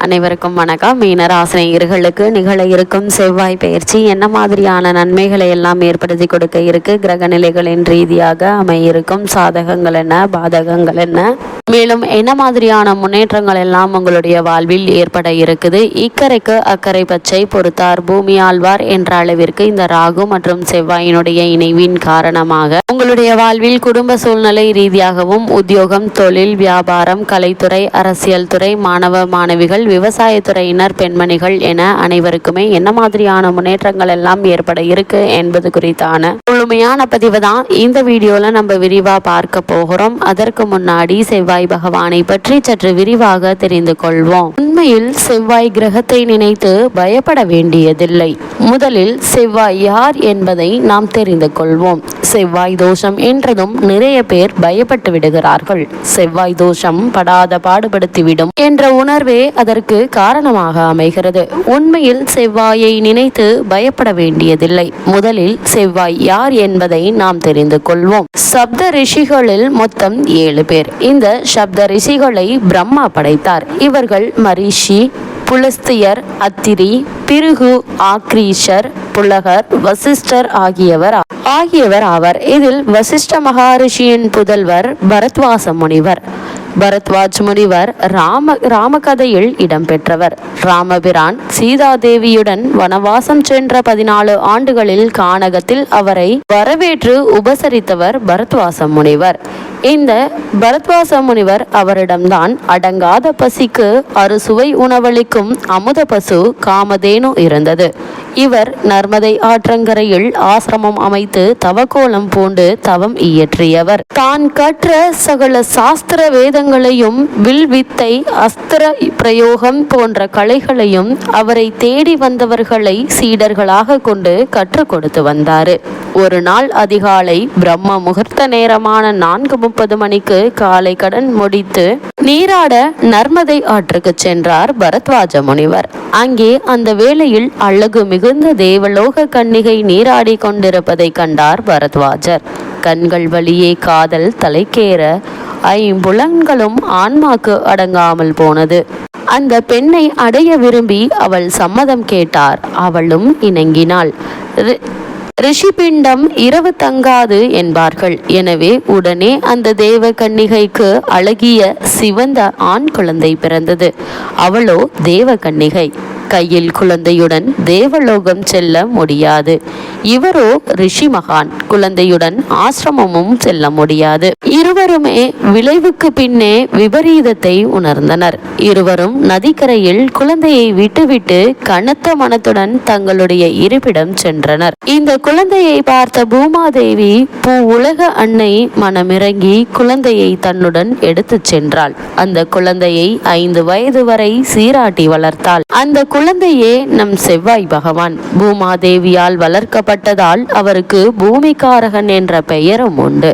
அனைவருக்கும் வணக்கம். மீனராசினியர்களுக்கு நிகழ இருக்கும் செவ்வாய் பயிற்சி என்ன மாதிரியான நன்மைகளை எல்லாம் ஏற்படுத்தி கொடுக்க இருக்கு, கிரக நிலைகளின் ரீதியாக அமையிருக்கும் சாதகங்கள் என்ன, பாதகங்கள் என்ன, மேலும் என்ன மாதிரியான முன்னேற்றங்கள் எல்லாம் உங்களுடைய வாழ்வில் ஏற்பட இருக்குது. இக்கரைக்கு அக்கறை பச்சை பொறுத்தார் பூமி ஆழ்வார் என்ற அளவிற்கு இந்த ராகு மற்றும் செவ்வாயினுடைய இணைவின் காரணமாக உங்களுடைய வாழ்வில் குடும்ப சூழ்நிலை ரீதியாகவும் உத்தியோகம், தொழில், வியாபாரம், கலைத்துறை, அரசியல் துறை, மாணவ மாணவிகள், விவசாயத்துறையினர், பெண்மணிகள் என அனைவருக்குமே என்ன மாதிரியான முன்னேற்றங்கள் எல்லாம் ஏற்பட இருக்கு என்பது குறித்தான முழுமையான பதிவு தான் இந்த வீடியோல நம்ம விரிவா பார்க்க போகிறோம். அதற்கு முன்னாடி செவ்வாய் பகவானை பற்றி சற்று விரிவாக தெரிந்து கொள்வோம். உண்மையில் செவ்வாய் கிரகத்தை நினைத்து பயப்பட வேண்டியதில்லை. முதலில் செவ்வாய் யார் என்பதை நாம் தெரிந்து கொள்வோம். செவ்வாய் தோஷம் என்றதும் நிறைய பேர் பயப்பட்டு விடுகிறார்கள். செவ்வாய் தோஷம் படாத பாடுபடுத்திவிடும் என்ற உணர்வே அதற்கு காரணமாக அமைகிறது. உண்மையில் செவ்வாயை நினைத்து பயப்பட வேண்டியதில்லை. முதலில் செவ்வாய் யார் என்பதை நாம் தெரிந்து கொள்வோம். சப்த ரிஷிகளில் மொத்தம் 7 பேர். இந்த சப்த ரிஷிகளை பிரம்மா படைத்தார். இவர்கள் மரிஷி, புலஸ்தியர், அத்திரி, பிருகு, ஆக்ரீஷர், புலகர், வசிஷ்டர் ஆகியவர் ஆவர். இதில் வசிஷ்ட மகாரிஷியின் புதல்வர் பரத்வாச முனிவர். பரத்வாஜ் முனிவர் ராமகதையில் இடம்பெற்றவர். ராமபிரான் சீதாதேவியுடன் வனவாசம் சென்ற 14 ஆண்டுகளில் கானகத்தில் அவரை வரவேற்று உபசரித்தவர் பரத்வாச முனிவர். இந்த பரத்வாச முனிவர் அவரிடம்தான் அடங்காத பசிக்கு அறுசுவை உணவளிக்கும் அமுத பசு காமதேனு இருந்தது. இவர் நர்மதை ஆற்றங்கரையில் ஆசிரமம் அமைத்து தவக்கோலம் பூண்டு தவம் இயற்றியவர். தான் கற்ற சகல சாஸ்திர வேதங்களையும், வில்வித்தை, அஸ்திர பிரயோகம் போன்ற கலைகளையும் அவரை தேடி வந்தவர்களை சீடர்களாக கொண்டு கற்றுக் கொடுத்து வந்தாரு. ஒரு நாள் அதிகாலை பிரம்ம முகூர்த்த நேரமான 4:30 மணிக்கு காலை கடன் முடித்து நீராட நர்மதை ஆற்றுக்கு சென்றார் பரத்வாஜ முனிவர். அங்கே அந்த வேளையில் அழகு மிகுந்த தேவலோக கன்னிகை நீராடி கொண்டிருப்பதை கண்டார் பரத்வாஜர். கண்கள் வழியே காதல் தலைக்கேற 5 புலன்களும் ஆன்மாக்கு அடங்காமல் போனது. அந்த பெண்ணை அடைய விரும்பி அவள் சம்மதம் கேட்டார். அவளும் இணங்கினாள். ரிஷிபிண்டம் இரவு தங்காது என்பார்கள். எனவே உடனே அந்த தேவ கன்னிகைக்கு அழகிய சிவந்த ஆண் குழந்தை பிறந்தது. அவளோ தேவ கன்னிகை. கையில் குழந்தையுடன் தேவலோகம் செல்ல முடியாது. இவரோ ரிஷி மகான். குழந்தையுடன் ஆசிரமமும் செல்ல முடியாது. இருவருமே விளைவுக்கு பின்னே விபரீதத்தை உணர்ந்தனர். இருவரும் நதிக்கரையில் குழந்தையை விட்டுவிட்டு கனத்த மனத்துடன் தங்களுடைய இருப்பிடம் சென்றனர். இந்த குழந்தையை பார்த்த பூமாதேவி பூ உலக அன்னை மனமிறங்கி குழந்தையை தன்னுடன் எடுத்துச் சென்றாள். அந்த குழந்தையை 5 வயது வரை சீராட்டி வளர்த்தாள். அந்த குழந்தையே நம் செவ்வாய் பகவான். பூமாதேவியால் வளர்க்கப்பட்டதால் அவருக்கு பூமிக்காரகன் என்ற பெயரும் உண்டு.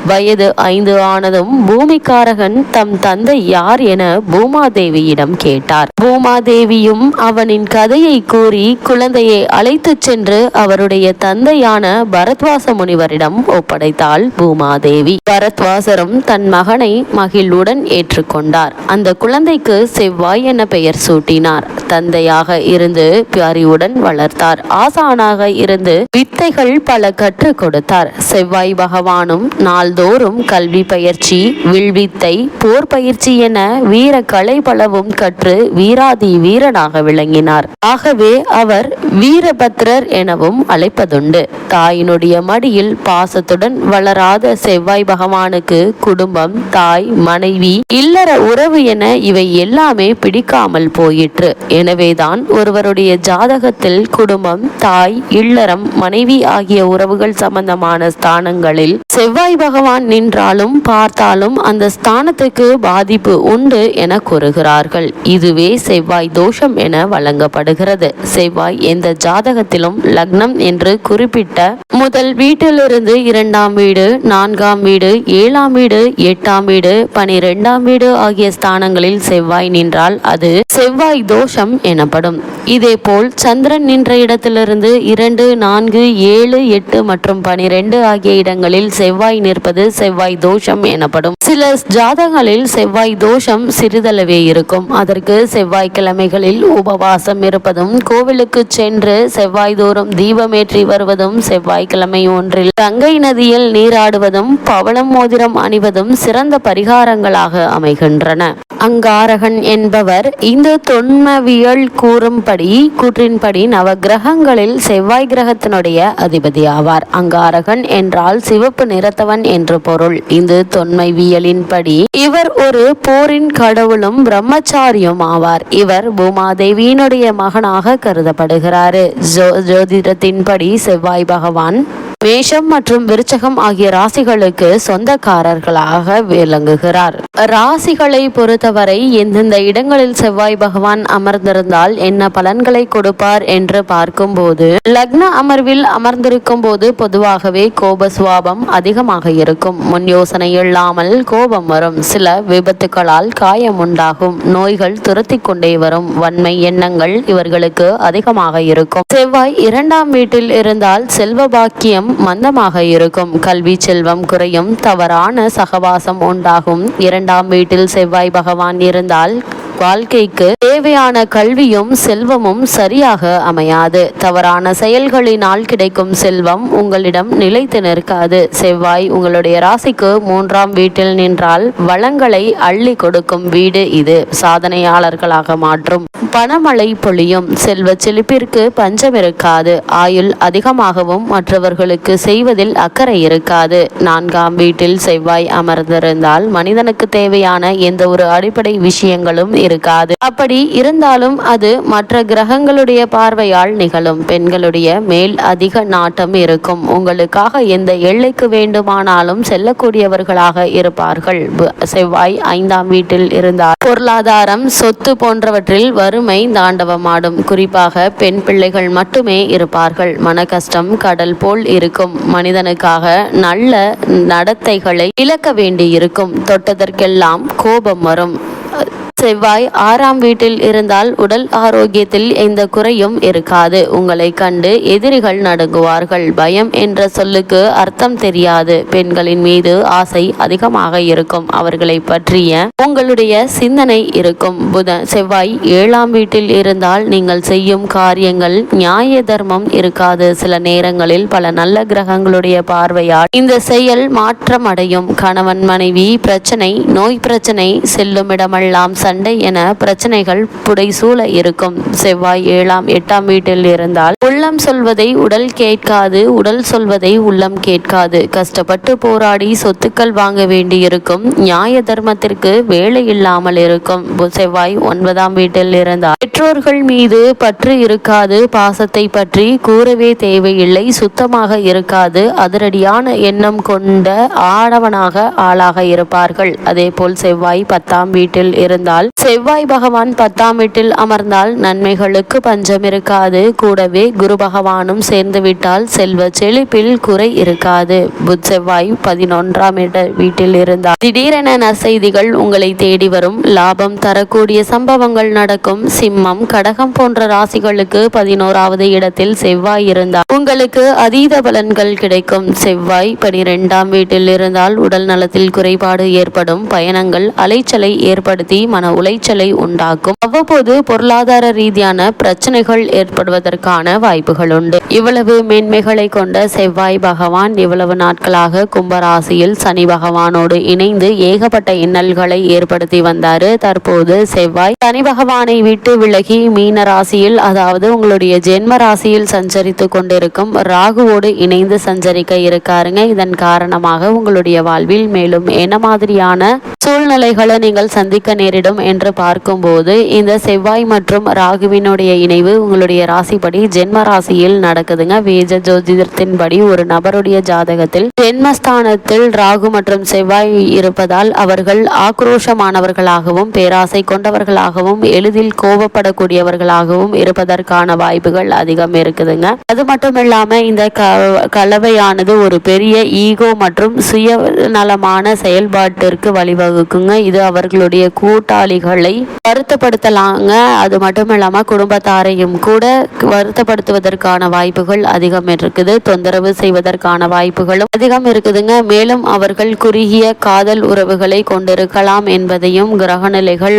வயது 5 ஆனதும் பூமிக்காரகன் தம் தந்தை யார் என பூமாதேவியிடம் கேட்டார். பூமாதேவியும் அவனின் கதையை கூறி குழந்தையை அழைத்து சென்று அவருடைய தந்தையான பரத்வாச முனிவரிடம் ஒப்படைத்தாள் பூமாதேவி. பரத்வாசரும் தன் மகனை மகிழ்வுடன் ஏற்றுக்கொண்டார். அந்த குழந்தைக்கு செவ்வாய் என பெயர் சூட்டினார். தந்தையாக இருந்து அறிவுடன் வளர்த்தார். ஆசானாக இருந்து வித்தைகள் பல கற்றுக் கொடுத்தார். செவ்வாய் பகவானும் நாள்தோறும் கல்வி பயிற்சி, வில்வித்தை, போர் பயிற்சி என வீர கலை பலவும் கற்று வீராதி வீரனாக விளங்கினார். ஆகவே அவர் வீரபத்ரர் எனவும் அழைப்பதுண்டு. தாயினுடைய மடியில் பாசத்துடன் வளராத செவ்வாய் பகவானுக்கு குடும்பம், தாய், மனைவி, இல்லற உறவு என இவை எல்லாமே பிடிக்காமல் போயிற்று. எனவேதான் ஒருவருடைய ஜாதகத்தில் குடும்பம், தாய், இல்லறம், மனைவி ஆகிய உறவுகள் சம்பந்தமான ஸ்தானங்களில் செவ்வாய் பகவான் நின்றாலும் பார்த்தாலும் அந்த ஸ்தானத்துக்கு பாதிப்பு உண்டு என கூறுகிறார்கள். இதுவே செவ்வாய் தோஷம் என வழங்கப்படுகிறது. செவ்வாய் எந்த ஜாதகத்திலும் லக்னம் என்று குறிப்பிட்ட முதல் வீட்டிலிருந்து 2ஆம் வீடு, 4ஆம் வீடு, 7ஆம் வீடு, 8ஆம் வீடு, 12ஆம் வீடு ஆகிய ஸ்தானங்களில் செவ்வாய் நின்றால் அது செவ்வாய் தோஷம் எனப்படும். இதேபோல் சந்திரன் நின்ற இடத்திலிருந்து 2, 4, 7, 8 மற்றும் 12 ஆகிய இடங்களில் செவ்வாய் நிற்பது செவ்வாய் தோஷம் எனப்படும். சில ஜாதகங்களில் செவ்வாய் தோஷம் சிறிதளவே இருக்கும். அதற்கு செவ்வாய்க்கிழமைகளில் உபவாசம் இருப்பதும், கோவிலுக்கு சென்று செவ்வாய் தோறும் தீபமேற்றி வருவதும், செவ்வாய்க்கிழமை ஒன்றில் கங்கை நதியில் நீராடுவதும், பவளம் மோதிரம் அணிவதும் சிறந்த பரிகாரங்களாக அமைகின்றன. அங்காரகன் என்பவர் இந்து தொன்மவியல் கூற்றின்படி நவகிரகங்களில் செவ்வாய் கிரகத்தினுடைய அதிபதி ஆவார். அங்காரகன் என்றால் சிவப்பு நிறத்தவன் என்று பொருள். இந்து தொன்மவியலின்படி இவர் ஒரு போரின் கடவுளும் பிரம்மச்சாரியும் ஆவார். இவர் பூமாதேவியினுடைய மகனாக கருதப்படுகிறார். ஜோதிடத்தின்படி செவ்வாய் பகவான் மேஷம் மற்றும் விருச்சகம் ஆகிய ராசிகளுக்கு சொந்தக்காரர்களாக விளங்குகிறார். ராசிகளை பொறுத்தவரை எந்தெந்த இடங்களில் செவ்வாய் பகவான் அமர்ந்திருந்தால் என்ன பலன்களை கொடுப்பார் என்று பார்க்கும்போது, லக்ன அமர்வில் அமர்ந்திருக்கும் போது பொதுவாகவே கோப சுவாபம் அதிகமாக இருக்கும். முன் யோசனை இல்லாமல் கோபம் வரும். சில விபத்துக்களால் காயம் உண்டாகும். நோய்கள் துரத்தி கொண்டே வரும். வன்மை எண்ணங்கள் இவர்களுக்கு அதிகமாக இருக்கும். செவ்வாய் 2ஆம் வீட்டில் இருந்தால் செல்வ பாக்கியம் மந்தமாக இருக்கும். கல்வி செல்வம் குறையும். தவறான சகவாசம் உண்டாகும். 2ஆம் வீட்டில் செவ்வாய் பகவான் இருந்தால் வாழ்க்கைக்கு தேவையான கல்வியும் செல்வமும் சரியாக அமையாது. தவறான செயல்களினால் கிடைக்கும் செல்வம் உங்களிடம் நிலைத்து நிற்காது. செவ்வாய் உங்களுடைய ராசிக்கு 3ஆம் வீட்டில் நின்றால் வளங்களை அள்ளி கொடுக்கும் வீடு இது. சாதனையாளர்களாக மாற்றும். பணமழை பொழியும். செல்வ செழிப்பிற்கு பஞ்சம் இருக்காது. ஆயுள் அதிகமாகவும் மற்றவர்களுக்கு செய்வதில் அக்கறை இருக்காது. 4ஆம் வீட்டில் செவ்வாய் அமர்ந்திருந்தால் மனிதனுக்கு தேவையான எந்த ஒரு அடிப்படை விஷயங்களும் இருக்காது. அப்படி இருந்தாலும் அது மற்ற கிரகங்களுடைய பார்வையால் நிகழும். பெண்களுடைய மேல் அதிக நாட்டம் இருக்கும். உங்களுக்காக எந்த எல்லைக்கு வேண்டுமானாலும் செல்லக்கூடியவர்களாக இருப்பார்கள். செவ்வாய் 5ஆம் வீட்டில் இருந்தால் பொருளாதாரம், சொத்து போன்றவற்றில் வறுமை தாண்டவமாடும். குறிப்பாக பெண் பிள்ளைகள் மட்டுமே இருப்பார்கள். மன கஷ்டம் கடல் போல் இருக்கும். மனிதனுக்காக நல்ல நடத்தைகளை இழக்க வேண்டியிருக்கும். தொட்டதற்கெல்லாம் கோபம் வரும். செவ்வாய் 6ஆம் வீட்டில் இருந்தால் உடல் ஆரோக்கியத்தில் எந்த குறையும் இருக்காது. உங்களை கண்டு எதிரிகள் நடுங்குவார்கள். பயம் என்ற சொல்லுக்கு அர்த்தம் தெரியாது. பெண்களின் மீது ஆசை அதிகமாக இருக்கும். அவர்களை பற்றிய உங்களுடைய சிந்தனை இருக்கும். செவ்வாய் 7ஆம் வீட்டில் இருந்தால் நீங்கள் செய்யும் காரியங்கள் நியாய தர்மம் இருக்காது. சில நேரங்களில் பல நல்ல கிரகங்களுடைய பார்வையால் இந்த செயல் மாற்றம் அடையும். கணவன் மனைவி பிரச்சனை, நோய் பிரச்சனை, செல்லும் இடமெல்லாம் சண்டை என பிரச்சனைகள் புடைசூழ இருக்கும். செவ்வாய் 7ஆம் 8ஆம் வீட்டில் இருந்தால் உள்ளம் சொல்வதை உடல் கேட்காது. உடல் சொல்வதை உள்ளம் கேட்காது. கஷ்டப்பட்டு போராடி சொத்துக்கள் வாங்க வேண்டியிருக்கும். நியாய தர்மத்திற்கு வேலை இல்லாமல் இருக்கும். செவ்வாய் 9ஆம் வீட்டில் இருந்தால் பெற்றோர்கள் மீது பற்று இருக்காது. பாசத்தை பற்றி கூறவே தேவையில்லை. சுத்தமாக இருக்காது. அதிரடியான எண்ணம் கொண்ட ஆடவனாக ஆளாக இருப்பார்கள். அதேபோல் செவ்வாய் 10ஆம் வீட்டில் இருந்தால் செவ்வாய் பகவான் 10ஆம் வீட்டில் அமர்ந்தால் நன்மைகளுக்கு பஞ்சம் இருக்காது. கூடவே குரு பகவானும் சேர்ந்து விட்டால் செல்வ செழிப்பில் குறை இருக்காது. செவ்வாய் 11ஆம் வீட்டில் இருந்தால் திடீரென நற்செய்திகள் உங்களை தேடி வரும். லாபம் தரக்கூடிய சம்பவங்கள் நடக்கும். சிம்மம், கடகம் போன்ற ராசிகளுக்கு 11ஆவது இடத்தில் செவ்வாய் இருந்தால் உங்களுக்கு அதீத பலன்கள் கிடைக்கும். செவ்வாய் 12ஆம் வீட்டில் இருந்தால் உடல் நலத்தில் குறைபாடு ஏற்படும். பயணங்கள் அலைச்சலை ஏற்படுத்தி மன உளைச்சலை உண்டாக்கும். அவ்வப்போது பொருளாதார ரீதியான பிரச்சனைகள் ஏற்படுவதற்கான வாய்ப்புகள் உண்டு. இவ்வளவு மேன்மைகளை கொண்ட செவ்வாய் பகவான் இவ்வளவு நாட்களாக கும்பராசியில் சனி பகவானோடு இணைந்து ஏகப்பட்ட இன்னல்களை ஏற்படுத்தி வந்தாரு. தற்போது செவ்வாய் சனி பகவானை விட்டு விலகி மீன ராசியில், அதாவது உங்களுடைய ஜென்ம ராசியில் சஞ்சரித்து கொண்டிருக்கும் ராகுவோடு இணைந்து சஞ்சரிக்க இருக்காருங்க. இதன் காரணமாக உங்களுடைய வாழ்வில் மேலும் என்ன மாதிரியான சூழ்நிலைகளை நீங்கள் சந்திக்க நேரிடும் என்று பார்க்கும்போது, இந்த செவ்வாய் மற்றும் ராகுவினுடைய இணைவு உங்களுடைய ராசிப்படி ஜென்ம ராசியில் நடக்குதுங்க. வேத ஜோதிடத்தின்படி ஒரு நபருடைய ஜாதகத்தில் ஜென்மஸ்தானத்தில் ராகு மற்றும் செவ்வாய் இருப்பதால் அவர்கள் ஆக்ரோஷமானவர்களாகவும் பேராசை கொண்டவர்களாகவும் எளிதில் கோபப்படக்கூடியவர்களாகவும் இருப்பதற்கான வாய்ப்புகள் அதிகம் இருக்குதுங்க. அது மட்டும் இல்லாம இந்த கலவையானது ஒரு பெரிய ஈகோ மற்றும் சுயநலமான செயல்பாட்டிற்கு வழிவகுக்கும். வழிவகுக்குங்க. இது அவர்களுடைய கூட்டாளிகளை வருத்தப்படுத்தலாங்க. அது மட்டும் இல்லாம குடும்பத்தாரையும் கூட வருத்தப்படுத்துவதற்கான வாய்ப்புகள் அதிகம் இருக்குது. தொந்தரவு செய்வதற்கான வாய்ப்புகளும் அதிகம் இருக்குதுங்க. மேலும் அவர்கள் குறுகிய காதல் உறவுகளை கொண்டிருக்கலாம் என்பதையும் கிரகநிலைகள்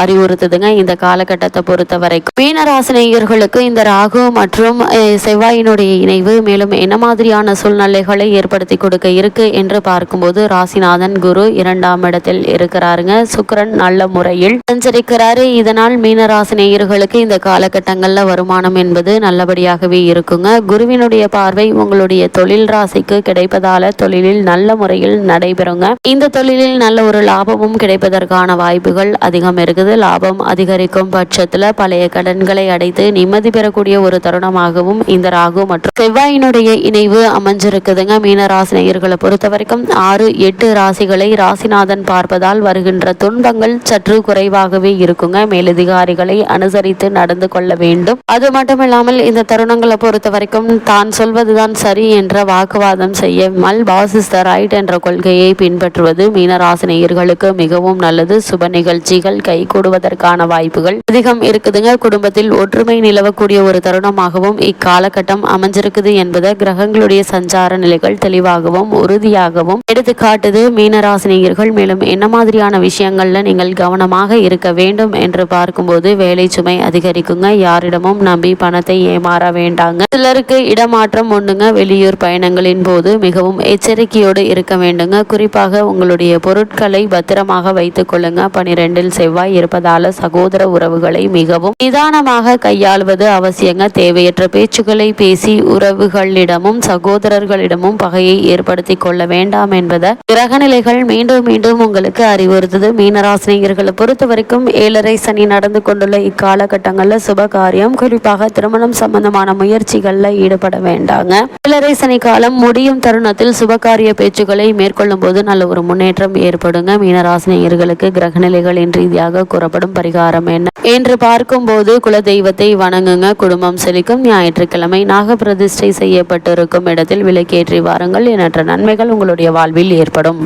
அறிவுறுத்துதுங்க. இந்த காலகட்டத்தை பொறுத்த வரைக்கும் மீனராசினியர்களுக்கு இந்த ராகு மற்றும் செவ்வாயினுடைய இணைவு மேலும் என்ன மாதிரியான சூழ்நிலைகளை ஏற்படுத்தி கொடுக்க இருக்கு என்று பார்க்கும்போது, ராசிநாதன் குரு 2ஆம் இடத்தில் இருக்கிறாருங்க. சுக்கிரன் நல்ல முறையில் சஞ்சரிக்கிறாரு. இதனால் மீனராசினியர்களுக்கு இந்த காலகட்டங்கள்ல வருமானம் என்பது நல்லபடியாகவே இருக்குங்க. குருவினுடைய பார்வை உங்களுடைய தொழில் ராசிக்கு கிடைப்பதால தொழிலில் நல்ல முறையில் நடைபெறுங்க. இந்த தொழிலில் நல்ல ஒரு லாபமும் கிடைப்பதற்கான வாய்ப்புகள் அதிகம் இருக்குது. லாபம் அதிகரிக்கும் பட்சத்துல பழைய கடன்களை அடைத்து நிம்மதி பெறக்கூடிய ஒரு தருணமாகவும் இந்த ராகு மற்றும் செவ்வாயினுடைய இணைவு அமைஞ்சிருக்குதுங்க. மீனராசினியர்களை பொறுத்த வரைக்கும் 6, 8 ராசிகளை ராசிநாதன் பார்ப்பதால் வருகின்ற துன்பங்கள் சற்று குறைவாகவே இருக்குங்க. மேலதிகாரிகளை அனுசரித்து நடந்து கொள்ள வேண்டும். அது மட்டும் இல்லாமல் இந்த தருணங்களை பொறுத்த வரைக்கும் தான் சொல்வதுதான் சரி என்ற வாக்குவாதம் செய்யாமல் பாஸ் இஸ் த ரைட் என்ற கொள்கையை பின்பற்றுவது மீனராசினியர்களுக்கு மிகவும் நல்லது. சுப நிகழ்ச்சிகள் கைகூடுவதற்கான வாய்ப்புகள் அதிகம் இருக்குதுங்க. குடும்பத்தில் ஒற்றுமை நிலவக்கூடிய ஒரு தருணமாகவும் இக்காலகட்டம் அமைஞ்சிருக்குது என்பதை கிரகங்களுடைய சஞ்சார நிலைகள் தெளிவாகவும் உறுதியாகவும் எடுத்துக்காட்டுது. மீனராசினியர்கள் மேலும் என்ன மாதிரியான விஷயங்கள்ல நீங்கள் கவனமாக இருக்க வேண்டும் என்று பார்க்கும்போது, வேலை சுமை அதிகரிக்குங்க. யாரிடமும் நம்பி பணத்தை ஏமாற வேண்டாங்க. சிலருக்கு இடமாற்றம் உண்டுங்க. வெளியூர் பயணங்களின் போது மிகவும் எச்சரிக்கையோடு இருக்க வேண்டுங்க. குறிப்பாக உங்களுடைய பொருட்களை பத்திரமாக வைத்துக் கொள்ளுங்க. 12இல் செவ்வாய் இருப்பதால சகோதர உறவுகளை மிகவும் நிதானமாக கையாளுவது அவசியங்க. தேவையற்ற பேச்சுக்களை பேசி உறவுகளிடமும் சகோதரர்களிடமும் பகையை ஏற்படுத்தி கொள்ள வேண்டாம் என்பதை கிரகநிலைகள் மீண்டும் மீண்டும் உங்களுக்கு அறிவுறுத்துது. மீனராசினியர்களை பொறுத்த வரைக்கும் 7.5 சனி நடந்து கொண்டுள்ள இக்காலகட்டங்களில் சுப காரியம் குறிப்பாக திருமணம் சம்பந்தமான முயற்சிகள்ல ஈடுபட வேண்டாங்க. 7.5 சனி காலம் முடியும் தருணத்தில் சுபகாரிய பேச்சுக்களை மேற்கொள்ளும் போது நல்ல ஒரு முன்னேற்றம் ஏற்படுங்க. மீனராசினியர்களுக்கு கிரகநிலைகளின் ரீதியாக கூறப்படும் பரிகாரம் என்ன என்று பார்க்கும்போது, குல தெய்வத்தை வணங்குங்க. குடும்பம் செழிக்கும். ஞாயிற்றுக்கிழமை நாக பிரதிஷ்டை செய்யப்பட்டிருக்கும் இடத்தில் விளக்கேற்றி வாருங்கள். எண்ணற்ற நன்மைகள் உங்களுடைய வாழ்வில் ஏற்படும்.